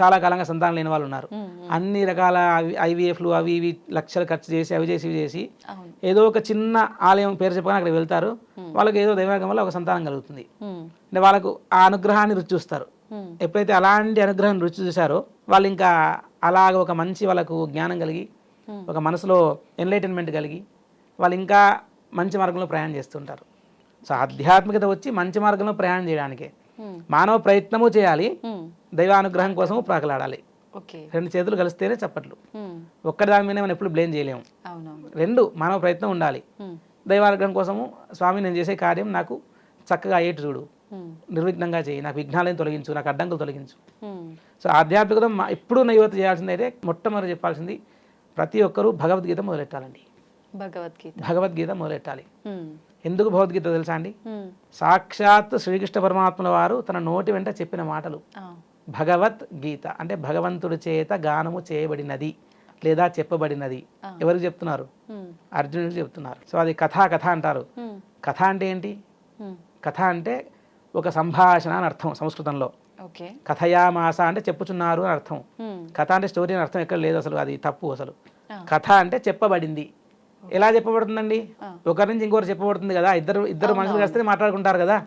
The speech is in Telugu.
చాలా కాలంగా సంతానం లేని వాళ్ళు ఉన్నారు. అన్ని రకాల ఐవీఎఫ్లు అవి ఇవి లక్షలు ఖర్చు చేసి అవి చేసి ఇవి చేసి ఏదో ఒక చిన్న ఆలయం పేరు చెప్పగానే అక్కడికి వెళ్తారు. వాళ్ళకి ఏదో దైవాగం వల్ల ఒక సంతానం కలుగుతుంది. అంటే వాళ్ళకు ఆ అనుగ్రహాన్ని రుచి చూస్తారు. ఎప్పుడైతే అలాంటి అనుగ్రహాన్ని రుచి చూశారో వాళ్ళు ఇంకా అలాగ ఒక మంచి వాళ్ళకు జ్ఞానం కలిగి ఒక మనసులో ఎన్లైటన్మెంట్ కలిగి వాళ్ళు ఇంకా మంచి మార్గంలో ప్రయాణం చేస్తుంటారు. సో ఆధ్యాత్మికత వచ్చి మంచి మార్గంలో ప్రయాణం చేయడానికే మానవ ప్రయత్నము చేయాలి, దైవానుగ్రహం కోసము ప్రాకలాడాలి. రెండు చేతులు కలిస్తేనే చప్పట్లు. ఒక్కటి దాని మీద మనం ఎప్పుడు బ్లేమ్ చేయలేము. రెండు మానవ ప్రయత్నం ఉండాలి. దైవానుగ్రహం కోసము స్వామి నేను చేసే కార్యం నాకు చక్కగా అయ్యేట్టు చూడు, నిర్విఘ్నంగా చేయి, నాకు విఘ్నాలను తొలగించు, నాకు అడ్డంకులు తొలగించు. సో ఆధ్యాత్మికత ఎప్పుడు ఉన్న యువత చేయాల్సింది అయితే మొట్టమొదటి చెప్పాల్సింది ప్రతి ఒక్కరూ భగవద్గీత మొదలెట్టాలండి. భగవద్గీత మొదలెట్టాలి. ఎందుకు భగవద్గీత తెలుసా అండి? సాక్షాత్ శ్రీకృష్ణ పరమాత్మల వారు తన నోటి వెంట చెప్పిన మాటలు. భగవద్గీత అంటే భగవంతుడి చేత గానము చేయబడినది లేదా చెప్పబడినది. ఎవరికి చెప్తున్నారు? అర్జునుడికి చెప్తున్నారు. సో అది కథ అంటారు. కథ అంటే ఏంటి? కథ అంటే ఒక సంభాషణ అని అర్థం సంస్కృతంలో. కథయామాస అంటే చెప్పుచున్నారు అని అర్థం. కథ అంటే స్టోరీ అని అర్థం ఎక్కడ లేదు అసలు, అది తప్పు. అసలు కథ అంటే చెప్పబడింది. ఎలా చెప్పబడుతుందండి? ఒకరి నుంచి ఇంకొకరు చెప్పబడుతుంది కదా. ఇద్దరు మనుషులు కలిస్తే మాట్లాడుకుంటారు కదా.